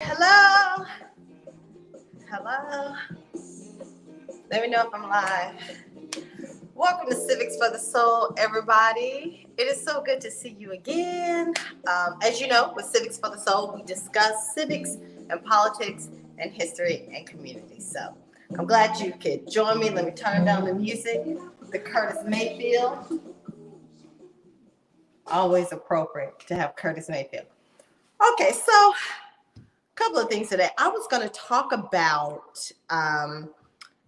Hello. Hello. Let me know if I'm live. Welcome to Civics for the Soul, everybody. It is so good to see you again. As you know, with Civics for the Soul, we discuss civics and politics and history and community. So I'm glad you could join me. Let me turn down the music. The Curtis Mayfield. Always appropriate to have Curtis Mayfield. Okay, so couple of things today. I was going to talk about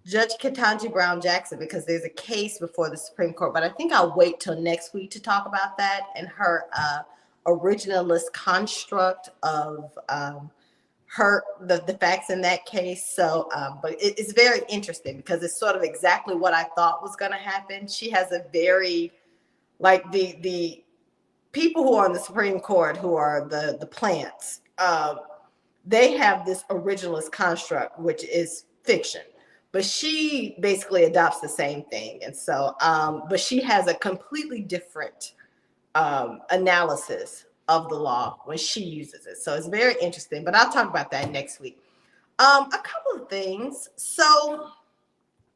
Judge Ketanji Brown Jackson because there's a case before the Supreme Court, but I think I'll wait till next week to talk about that and her originalist construct of the facts in that case. So, but it's very interesting because it's sort of exactly what I thought was going to happen. She has a very, like the people who are on the Supreme Court, who are the plants, they have this originalist construct, which is fiction, but she basically adopts the same thing. And so, but she has a completely different analysis of the law when she uses it. So it's very interesting, but I'll talk about that next week. A couple of things. So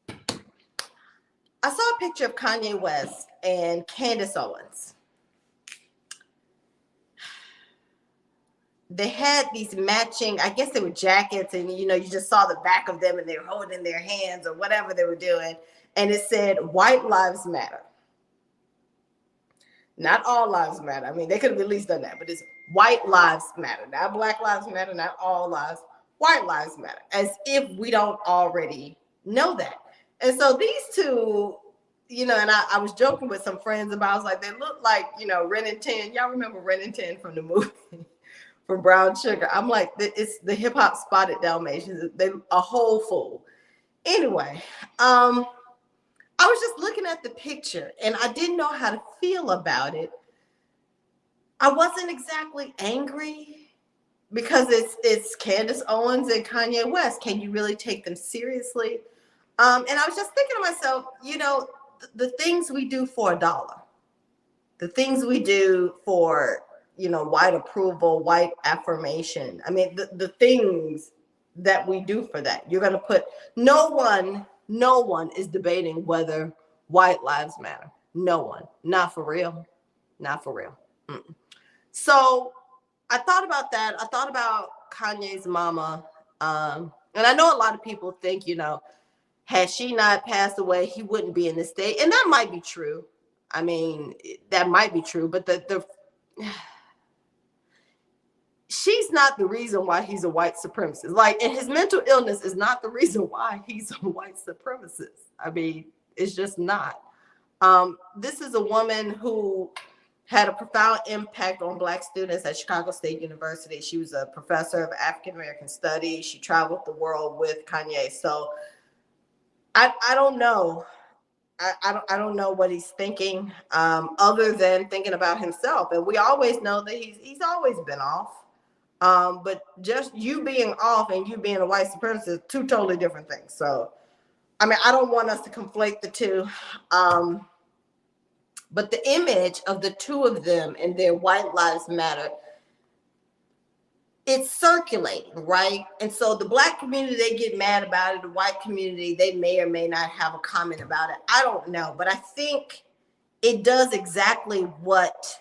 I saw a picture of Kanye West and Candace Owens. They had these matching, I guess they were jackets, and you just saw the back of them and they were holding their hands or whatever they were doing. And it said, "White Lives Matter." Not all lives matter. I mean, they could have at least done that, but it's white lives matter. Not Black lives matter, not all lives. White lives matter. As if we don't already know that. And so these two, and I was joking with some friends about, I was like, they look like, Ren and Tin. Y'all remember Ren and Tin from the movie? From Brown Sugar. I'm like, it's the hip hop Spotted Dalmatians. They a whole fool. Anyway, I was just looking at the picture and I didn't know how to feel about it. I wasn't exactly angry because it's Candace Owens and Kanye West. Can you really take them seriously? And I was just thinking to myself, the things we do for a dollar, the things we do for white approval, white affirmation. I mean, the things that we do for that. You're going to put, no one is debating whether white lives matter. No one. Not for real. Not for real. Mm-mm. So I thought about that. I thought about Kanye's mama. And I know a lot of people think, had she not passed away, he wouldn't be in this state. And that might be true. I mean, that might be true. But she's not the reason why he's a white supremacist. And his mental illness is not the reason why he's a white supremacist. I mean, it's just not. This is a woman who had a profound impact on Black students at Chicago State University. She was a professor of African American studies. She traveled the world with Kanye. So I don't know. I don't know what he's thinking, other than thinking about himself. And we always know that he's always been off. But just you being off and you being a white supremacist, two totally different things. So, I mean, I don't want us to conflate the two. But the image of the two of them and their White Lives Matter, it's circulating, right? And so the Black community, they get mad about it. The white community, they may or may not have a comment about it. I don't know. But I think it does exactly what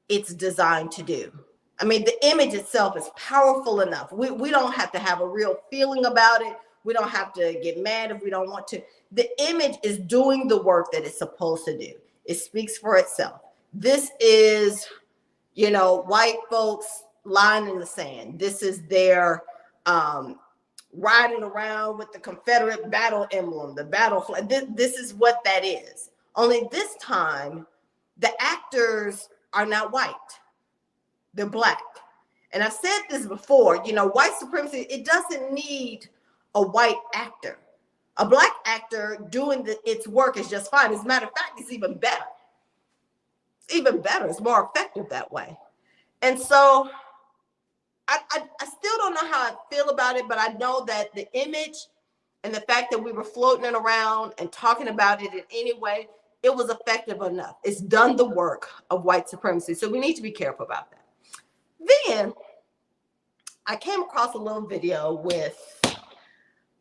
it's designed to do. I mean, the image itself is powerful enough. We don't have to have a real feeling about it. We don't have to get mad if we don't want to. The image is doing the work that it's supposed to do. It speaks for itself. This is, white folks lying in the sand. This is their riding around with the Confederate battle emblem, the battle flag. This is what that is. Only this time, the actors are not white. They're Black. And I've said this before, white supremacy, it doesn't need a white actor. A Black actor doing its work is just fine. As a matter of fact, it's even better. It's even better. It's more effective that way. And so I still don't know how I feel about it, but I know that the image and the fact that we were floating it around and talking about it in any way, it was effective enough. It's done the work of white supremacy. So we need to be careful about that. Then I came across a little video with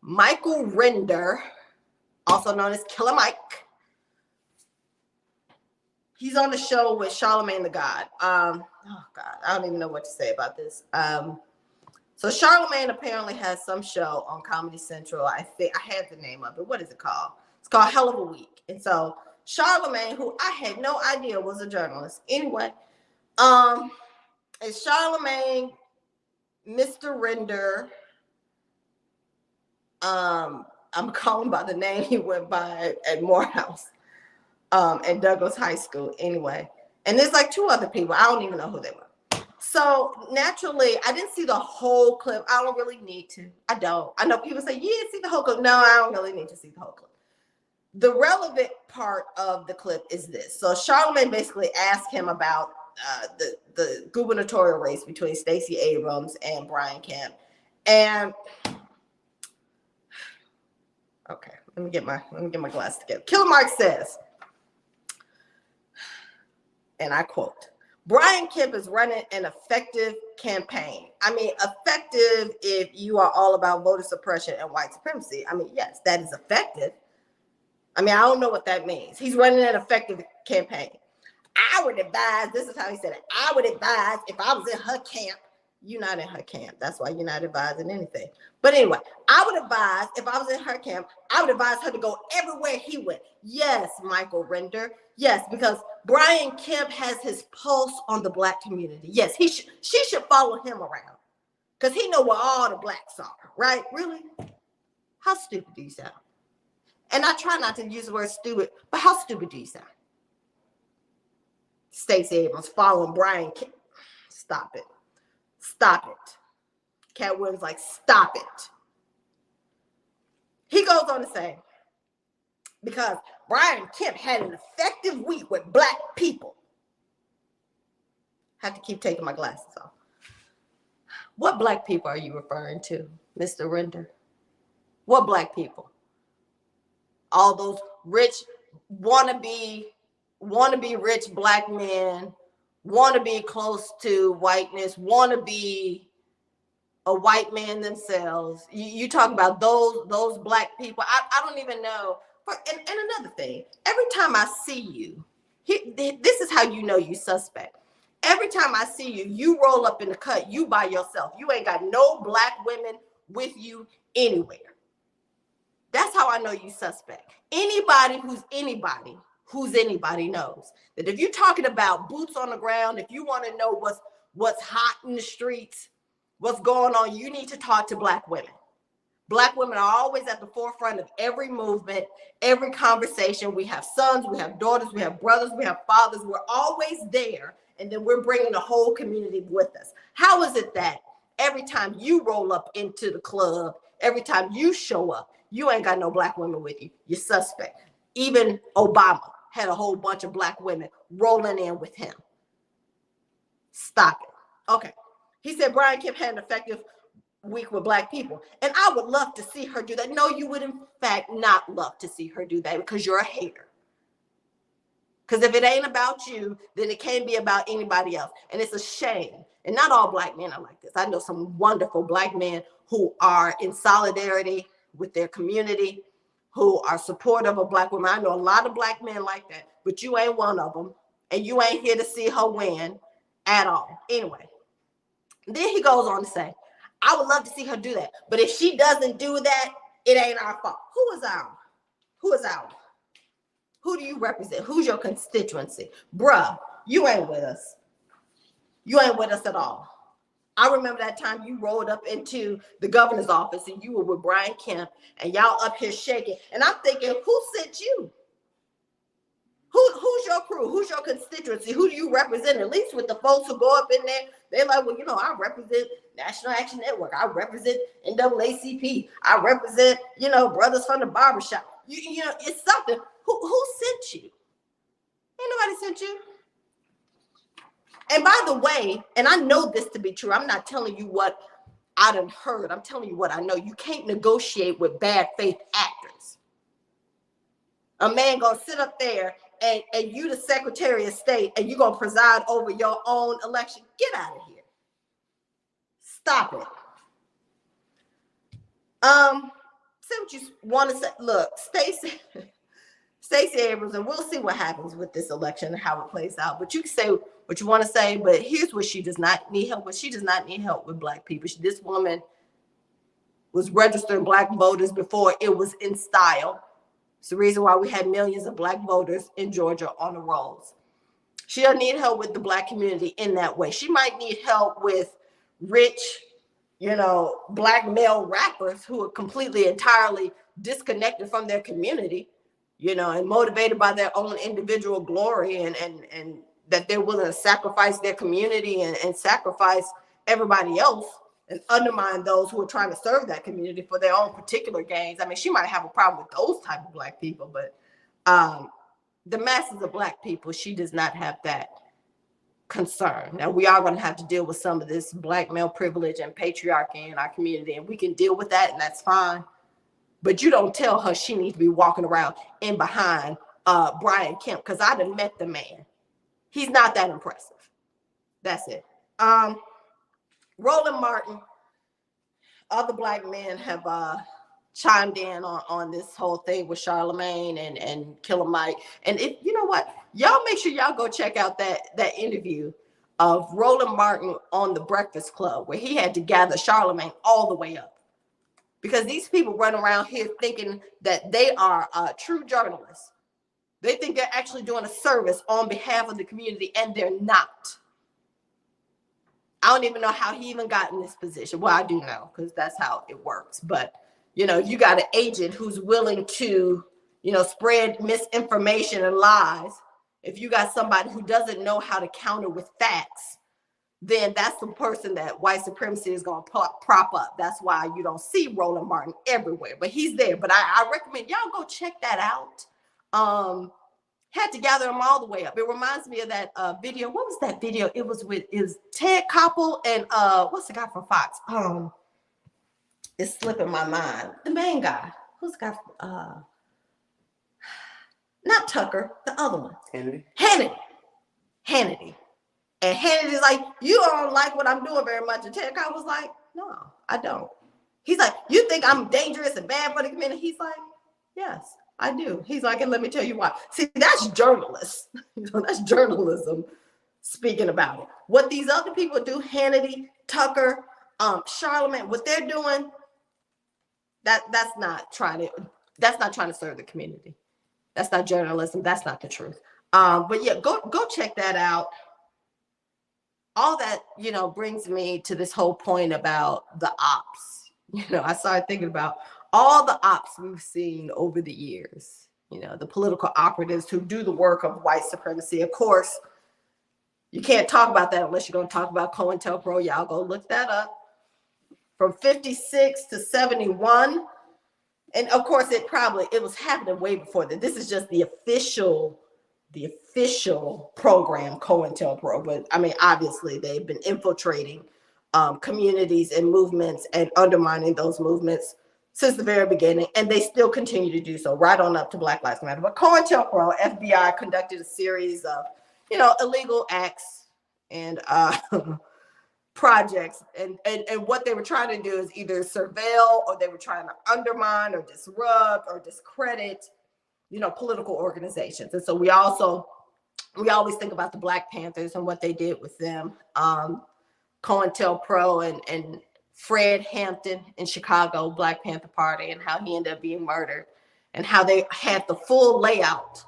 Michael Render, also known as Killer Mike. He's on the show with Charlemagne the God. Oh God, I don't even know what to say about this. So Charlemagne apparently has some show on Comedy Central. I think I had the name of it. What is it called? It's called Hell of a Week. And so Charlemagne, who I had no idea was a journalist. Anyway, it's Charlemagne, Mr. Render. I'm calling by the name he went by at Morehouse, at Douglas High School. Anyway, and there's like two other people. I don't even know who they were. So naturally, I didn't see the whole clip. I don't really need to. I don't. I know people say, yeah, see the whole clip. No, I don't really need to see the whole clip. The relevant part of the clip is this. So Charlemagne basically asked him about the gubernatorial race between Stacey Abrams and Brian Kemp. And okay, let me get my glasses together. Killer Mark says, and I quote, Brian Kemp is running an effective campaign. I mean, effective if you are all about voter suppression and white supremacy. I mean, yes, that is effective. I mean, I don't know what that means. He's running an effective campaign. I would advise, this is how he said it, I would advise if I was in her camp, you're not in her camp. That's why you're not advising anything. But anyway, I would advise, if I was in her camp, I would advise her to go everywhere he went. Yes, Michael Render. Yes, because Brian Kemp has his pulse on the Black community. Yes, she should follow him around because he know where all the Blacks are, right? Really? How stupid do you sound? And I try not to use the word stupid, but how stupid do you sound? Stacey Abrams following Brian Kemp. Stop it. Stop it. Cat Williams like, stop it. He goes on to say, because Brian Kemp had an effective week with Black people. Have to keep taking my glasses off. What Black people are you referring to, Mr. Render? What Black people? All those rich, wannabe rich Black men, want to be close to whiteness, want to be a white man themselves. You talk about those Black people. I don't even know. And another thing, every time I see you, this is how you know you suspect. Every time I see you, you roll up in the cut, you by yourself. You ain't got no Black women with you anywhere. That's how I know you suspect. Anybody who's anybody knows that if you're talking about boots on the ground, if you want to know what's hot in the streets, what's going on, you need to talk to Black women. Black women are always at the forefront of every movement, every conversation. We have sons, we have daughters, we have brothers, we have fathers. We're always there, and then we're bringing the whole community with us. How is it that every time you roll up into the club, every time you show up, you ain't got no Black women with you? You're suspect. Even Obama had a whole bunch of Black women rolling in with him. Stop it. Okay. He said Brian Kemp had an effective week with Black people. And I would love to see her do that. No, you would in fact not love to see her do that because you're a hater. Because if it ain't about you, then it can't be about anybody else. And it's a shame. And not all Black men are like this. I know some wonderful Black men who are in solidarity with their community, who are supportive of Black women. I know a lot of Black men like that, but you ain't one of them. And you ain't here to see her win at all. Anyway, then he goes on to say, I would love to see her do that. But if she doesn't do that, it ain't our fault. Who is our? Who is our? Who do you represent? Who's your constituency? Bruh, you ain't with us. You ain't with us at all. I remember that time you rolled up into the governor's office and you were with Brian Kemp and y'all up here shaking. And I'm thinking, who sent you? Who's your crew? Who's your constituency? Who do you represent? At least with the folks who go up in there, they're like, well, you know, I represent National Action Network. I represent NAACP. I represent, you know, Brothers from the Barbershop. You know, it's something. Who sent you? Ain't nobody sent you. And by the way, and I know this to be true, I'm not telling you what I done heard. I'm telling you what I know. You can't negotiate with bad faith actors. A man gonna sit up there and you the Secretary of State and you gonna preside over your own election. Get out of here. Stop it. Say what you want to say. Look, Stacey Abrams, and we'll see what happens with this election and how it plays out. But you can say what you want to say, but here's what she does not need help with. She does not need help with Black people. This woman was registering Black voters before it was in style. It's the reason why we had millions of Black voters in Georgia on the rolls. She doesn't need help with the Black community in that way. She might need help with rich, Black male rappers who are completely, entirely disconnected from their community, and motivated by their own individual glory, and that they're willing to sacrifice their community and sacrifice everybody else and undermine those who are trying to serve that community for their own particular gains. I mean, she might have a problem with those type of Black people, but the masses of Black people, she does not have that concern. Now, we are going to have to deal with some of this Black male privilege and patriarchy in our community, and we can deal with that, and that's fine. But you don't tell her she needs to be walking around in behind Brian Kemp, because I'd have met the man. He's not that impressive. That's it. Roland Martin, other Black men have chimed in on this whole thing with Charlemagne and Killer Mike. And if you know what, y'all make sure y'all go check out that interview of Roland Martin on the Breakfast Club, where he had to gather Charlemagne all the way up. Because these people run around here thinking that they are true journalists. They think they're actually doing a service on behalf of the community, and they're not. I don't even know how he even got in this position. Well, I do know, because that's how it works. But, you got an agent who's willing to, spread misinformation and lies. If you got somebody who doesn't know how to counter with facts, then that's the person that white supremacy is going to prop up. That's why you don't see Roland Martin everywhere, but he's there. But I recommend y'all go check that out. Had to gather them all the way up. It reminds me of that video. What was that video? It was Ted Koppel and what's the guy from Fox? It's slipping my mind. The main guy. Who's the guy from, not Tucker, the other one. Hannity. And Hannity's like, you don't like what I'm doing very much. And Ted Koppel was like, no, I don't. He's like, you think I'm dangerous and bad for the community? He's like, yes, I do. He's like, and let me tell you why. See, that's journalists. That's journalism speaking about it. What these other people do, Hannity, Tucker, Charlemagne, what they're doing, that's not trying to serve the community. That's not journalism. That's not the truth. But yeah, go check that out. All that, brings me to this whole point about the ops. I started thinking about all the ops we've seen over the years, the political operatives who do the work of white supremacy. Of course, you can't talk about that unless you're going to talk about COINTELPRO. Y'all go look that up. From 56 to 71. And of course, it was happening way before that. This is just the official program, COINTELPRO. But I mean, obviously, they've been infiltrating communities and movements and undermining those movements since the very beginning, and they still continue to do so, right on up to Black Lives Matter. But COINTELPRO, FBI conducted a series of, illegal acts and projects, and what they were trying to do is either surveil, or they were trying to undermine or disrupt or discredit, political organizations. And so we always think about the Black Panthers and what they did with them. COINTELPRO and Fred Hampton in Chicago, Black Panther Party, and how he ended up being murdered, and how they had the full layout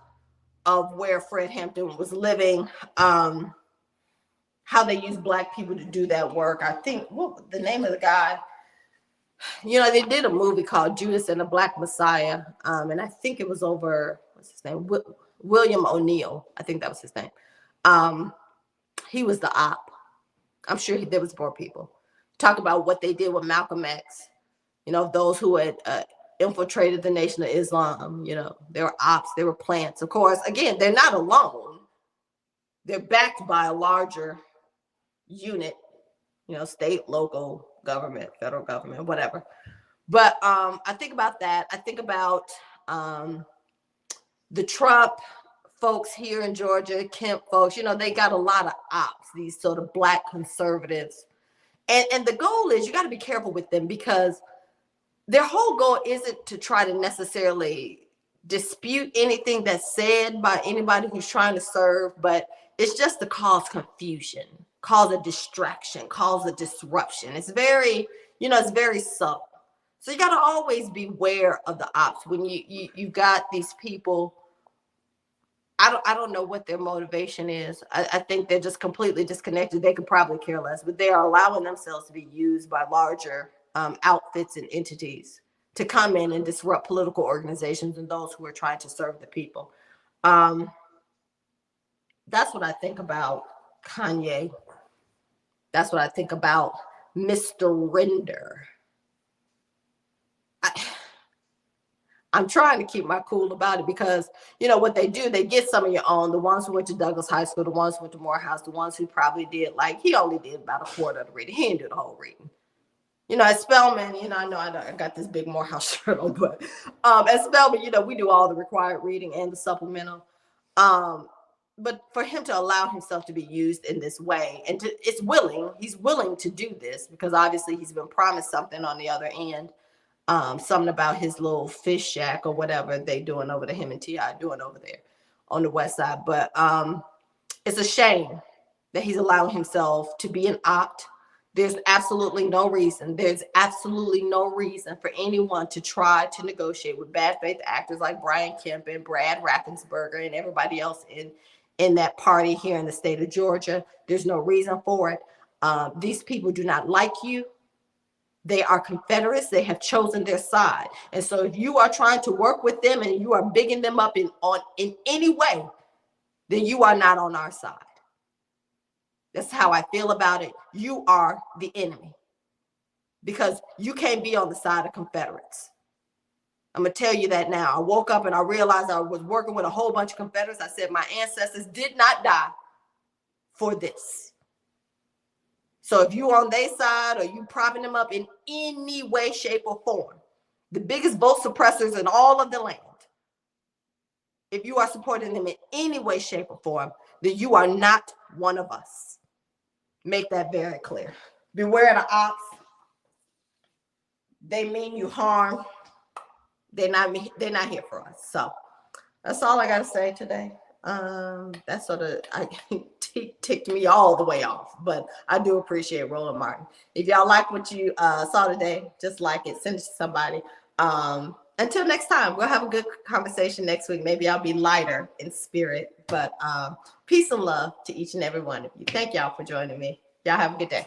of where Fred Hampton was living, how they used Black people to do that work. I think, what the name of the guy, they did a movie called Judas and the Black Messiah, and I think it was over, what's his name, William O'Neill, I think that was his name. He was the op. I'm sure there was more people. Talk about what they did with Malcolm X, those who had infiltrated the Nation of Islam. They were ops, they were plants. Of course, again, they're not alone. They're backed by a larger unit, state, local government, federal government, whatever. But I think about that. I think about the Trump folks here in Georgia, Kemp folks, they got a lot of ops, these sort of Black conservatives. And the goal is, you got to be careful with them, because their whole goal isn't to try to necessarily dispute anything that's said by anybody who's trying to serve, but it's just to cause confusion, cause a distraction, cause a disruption. It's very, it's very subtle. So you got to always beware of the ops when you've got these people. I don't know what their motivation is. I think they're just completely disconnected. They could probably care less, but they are allowing themselves to be used by larger outfits and entities to come in and disrupt political organizations and those who are trying to serve the people. Um, that's what I think about Kanye. That's what I think about Mr. Render. I'm trying to keep my cool about it because, what they do, they get some of your own, the ones who went to Douglas High School, the ones who went to Morehouse, the ones who probably did, like, he only did about a quarter of the reading. He didn't do the whole reading. At Spelman, I know I got this big Morehouse shirt on, but at Spelman, we do all the required reading and the supplemental. But for him to allow himself to be used in this way, and he's willing to do this because obviously he's been promised something on the other end. Something about his little fish shack or whatever they doing over there, him and T.I. doing over there on the west side. But it's a shame that he's allowing himself to be an opt. There's absolutely no reason. There's absolutely no reason for anyone to try to negotiate with bad faith actors like Brian Kemp and Brad Raffensperger and everybody else in that party here in the state of Georgia. There's no reason for it. These people do not like you. They are Confederates. They have chosen their side. And so if you are trying to work with them and you are bigging them up in any way, then you are not on our side. That's how I feel about it. You are the enemy because you can't be on the side of Confederates. I'm going to tell you that now. I woke up and I realized I was working with a whole bunch of Confederates. I said, my ancestors did not die for this. So if you're on their side or you propping them up in any way, shape, or form, the biggest vote suppressors in all of the land, if you are supporting them in any way, shape, or form, then you are not one of us. Make that very clear. Beware the ops. They mean you harm. They're not here for us. So that's all I got to say today. That sort of ticked me all the way off, but I do appreciate Roland Martin. If y'all like what you saw today, just like it, send it to somebody. Until next time, we'll have a good conversation next week. Maybe I'll be lighter in spirit, but peace and love to each and every one of you. Thank y'all for joining me. Y'all have a good day.